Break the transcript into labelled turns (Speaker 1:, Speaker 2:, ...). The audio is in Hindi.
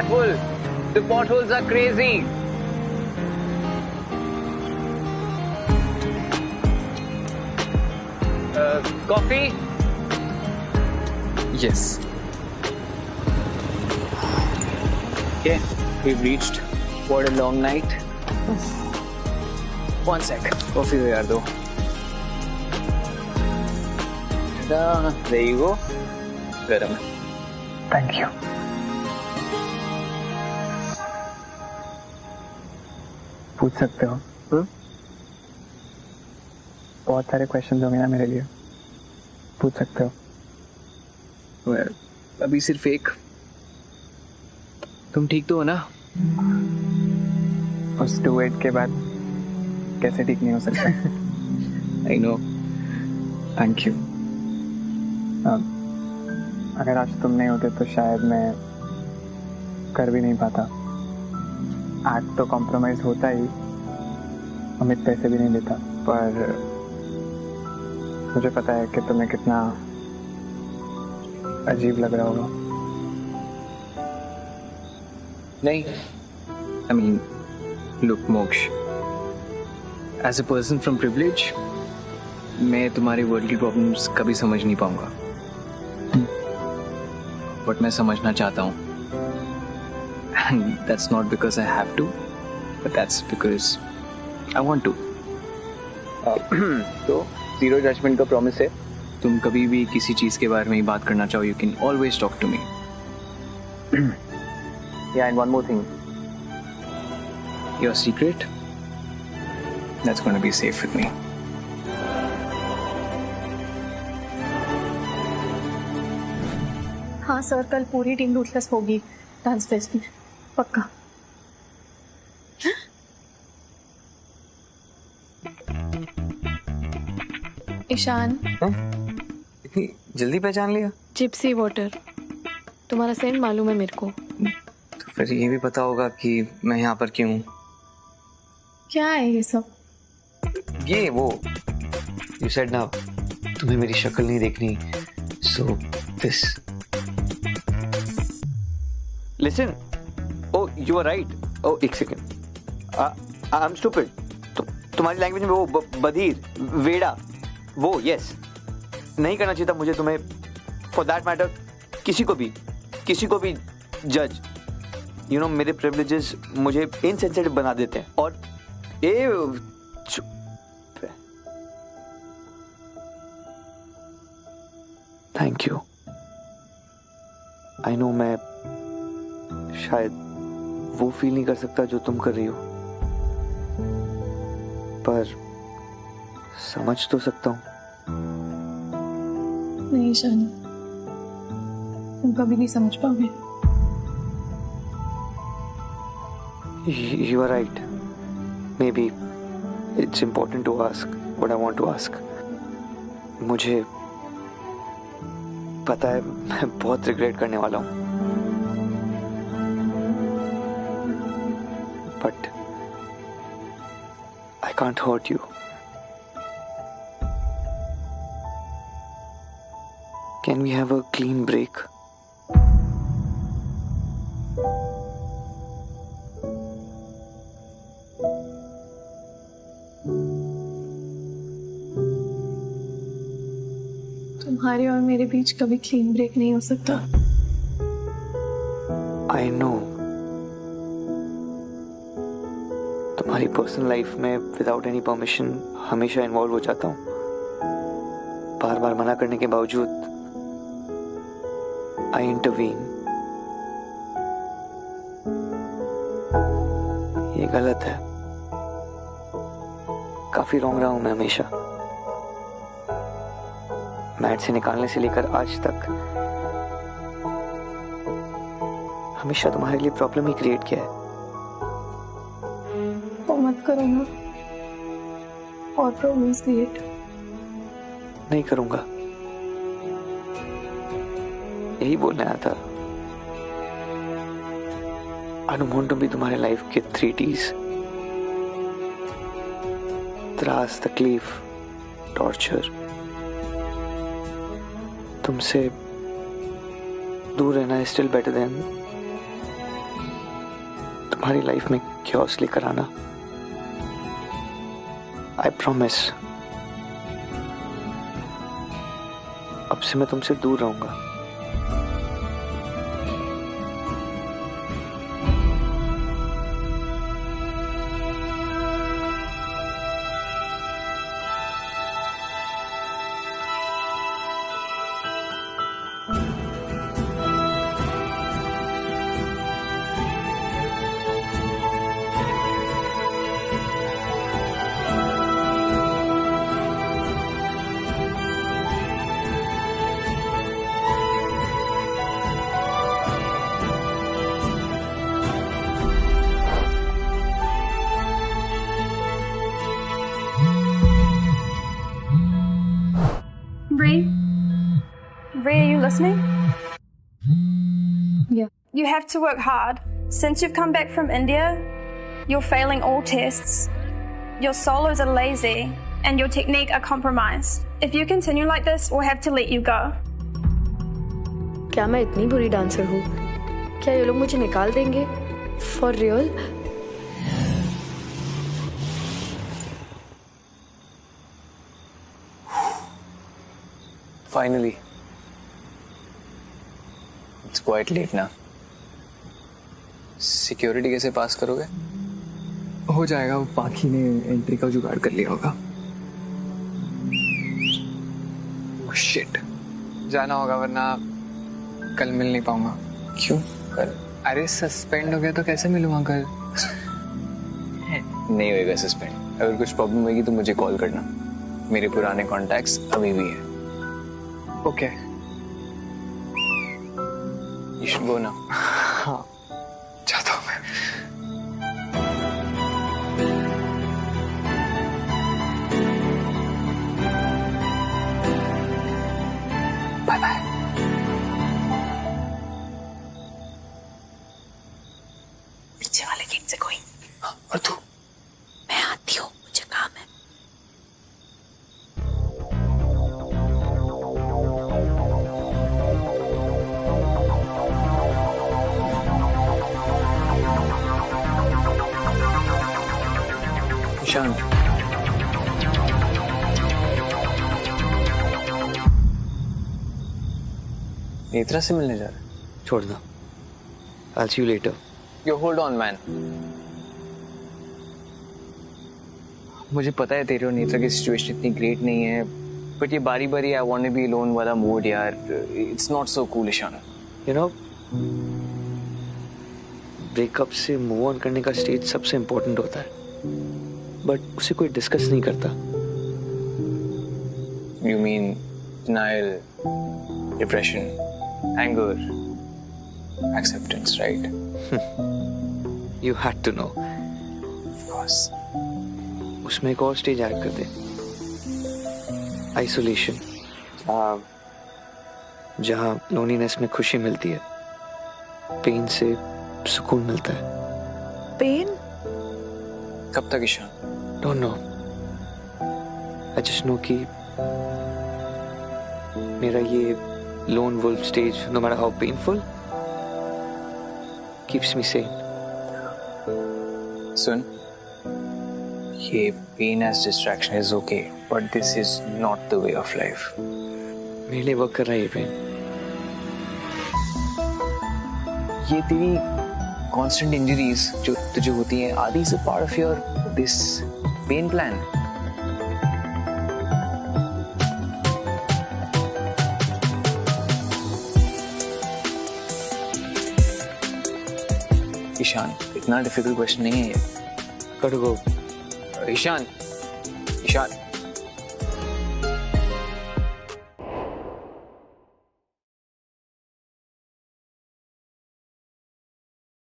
Speaker 1: careful. The potholes are crazy. Coffee?
Speaker 2: Yes.
Speaker 1: Okay, we've reached. What a long night. 1 sec. Coffee दे यार दो. There you go. गरम है.
Speaker 2: Thank you. पूछ सकते हो? बहुत सारे क्वेश्चन होंगे ना मेरे लिए. पूछ सकते हो.
Speaker 1: Well, अभी सिर्फ एक. तुम ठीक तो हो ना?
Speaker 2: उस डुएट के बाद कैसे ठीक नहीं हो सकता?
Speaker 1: I know. Thank you.
Speaker 2: अगर आज तुम नहीं होते तो शायद मैं कर भी नहीं पाता. आज तो कॉम्प्रोमाइज होता ही. अमित पैसे भी नहीं देता. पर मुझे पता है कि तुम्हें कितना अजीब लग रहा होगा.
Speaker 1: नहीं. I mean, look, Moksh. As a person from privilege, मैं तुम्हारी वर्ल्ड की प्रॉब्लम्स कभी समझ नहीं पाऊंगा. बट मैं समझना चाहता हूँ. And that's not because I have to, but that's because I want to. तो zero judgment का promise है. तुम कभी भी किसी चीज के बारे में ही बात करना चाहो, you can always talk to me.
Speaker 2: Yeah, and one more thing.
Speaker 1: Your secret? That's gonna be safe with me.
Speaker 3: हाँ सर, कल पूरी टीम रूथलेस होगी डांस फेस्ट में, पक्का. ईशान,
Speaker 4: इतनी जल्दी पहचान लिया?
Speaker 3: Gypsy water. तुम्हारा सेंड मालूम है मेरे को.
Speaker 4: तो फिर ये भी पता होगा कि मैं यहाँ पर क्यों हूँ.
Speaker 3: क्या है ये सब?
Speaker 4: ये वो यू सेड ना, तुम्हें मेरी शक्ल नहीं देखनी, so this. Listen. Oh you are right. Oh एक सेकेंड. I am stupid. तुम्हारी लैंग्वेज में वो बधिर, वेड़ा, वो यस नहीं करना चाहिए था मुझे तुम्हें. फॉर दैट मैटर किसी को भी जज. यू नो, मेरे प्रिविलेजेस मुझे इनसेंसिटिव बना देते हैं. और ये थैंक यू. आई नो मैं शायद वो फील नहीं कर सकता जो तुम कर रही हो, पर समझ तो सकता हूँ.
Speaker 3: नहीं ईशान, तुम कभी नहीं समझ पाओगे.
Speaker 4: You are right. Maybe it's important to ask what I want to ask. मुझे पता है मैं बहुत रिग्रेट करने वाला हूँ, but I can't hurt you. Can we have a clean break?
Speaker 3: तुम्हारे और मेरे बीच कभी क्लीन ब्रेक नहीं हो सकता.
Speaker 4: I know. तुम्हारी पर्सनल लाइफ में विदाउट एनी परमिशन हमेशा इन्वॉल्व हो जाता हूँ. बार बार मना करने के बावजूद I intervene. ये गलत है. काफी रॉन्ग रहा हूं मैं हमेशा. मैट से निकालने से लेकर आज तक हमेशा तुम्हारे लिए प्रॉब्लम ही क्रिएट किया है.
Speaker 3: वो मत करो ना, और प्रॉब्लम्स क्रिएट.
Speaker 4: नहीं करूंगा. यही बोलने आया था. I don't want to be तुम्हारे लाइफ के 3 T's. त्रास, तकलीफ, टॉर्चर. तुमसे दूर रहना is still better than तुम्हारी लाइफ में क्योस लेकर आना। आई प्रॉमिस अब से मैं तुमसे दूर रहूंगा।
Speaker 3: Bree? Bree, are you listening?
Speaker 5: Yeah.
Speaker 3: You have to work hard. Since you've come back from India, you're failing all tests. Your solos are lazy and your technique are compromised. If you continue like this, we'll have to let you go.
Speaker 5: क्या मैं इतनी बुरी डांसर हूँ? क्या ये लोग मुझे निकाल देंगे? For real?
Speaker 1: Finally. It's quite late now. Security कैसे पास करोगे?
Speaker 2: हो जाएगा, वो पाखी ने एंट्री का जुगाड़ कर लिया होगा।
Speaker 1: शिट,
Speaker 2: जाना होगा वरना कल मिल नहीं पाऊंगा।
Speaker 1: क्यों कल?
Speaker 2: अरे सस्पेंड हो गया तो कैसे मिलूंगा कल?
Speaker 1: नहीं होएगा सस्पेंड। अगर कुछ प्रॉब्लम होगी तो मुझे कॉल करना। मेरे पुराने कॉन्टैक्ट्स अभी भी हैं।
Speaker 2: Okay.
Speaker 1: You should go now.
Speaker 2: हाँ, जाता हूँ मैं।
Speaker 1: Bye bye.
Speaker 3: पीछे वाले गेट से कोई।
Speaker 1: और तू?
Speaker 3: मैं आती हूँ, मुझे काम है।
Speaker 1: ईशान, नेत्रा से मिलने जा रहा है?
Speaker 4: छोड़ दो। I'll see you later.
Speaker 1: Yo, hold on, man. मुझे पता है तेरे और नेत्रा की सिचुएशन इतनी ग्रेट नहीं है, बट ये बारी बारी I want to be alone वाला मूड यार, it's not so cool Ishaan.
Speaker 4: You know, breakup से मूव ऑन करने का स्टेज सबसे इम्पोर्टेंट होता है, बट उसे कोई डिस्कस नहीं करता।
Speaker 1: You mean denial, depression, anger, acceptance, right?
Speaker 4: You had to know.
Speaker 1: Of course.
Speaker 4: उसमें एक और स्टेज ऐड कर दे, आइसोलेशन, जहाँ लोनलीनेस में खुशी मिलती है, पेन से सुकून मिलता है।
Speaker 5: पेन?
Speaker 1: कब तक Ishan?
Speaker 4: Don't know. I just know कि मेरा ये lone wolf stage, no matter how painful, keeps me sane.
Speaker 1: सुन, ये pain as distraction is okay, but this is not the way of life.
Speaker 4: मेरे लिए वर्क कर रहा है ये पेन।
Speaker 1: ये तेरी constant injuries जो तुझे होती हैं, are these a part of your this pain plan? Ishan, इतना डिफिकल्ट क्वेश्चन नहीं है ये।
Speaker 4: Gotta go.
Speaker 1: ईशान, ईशान।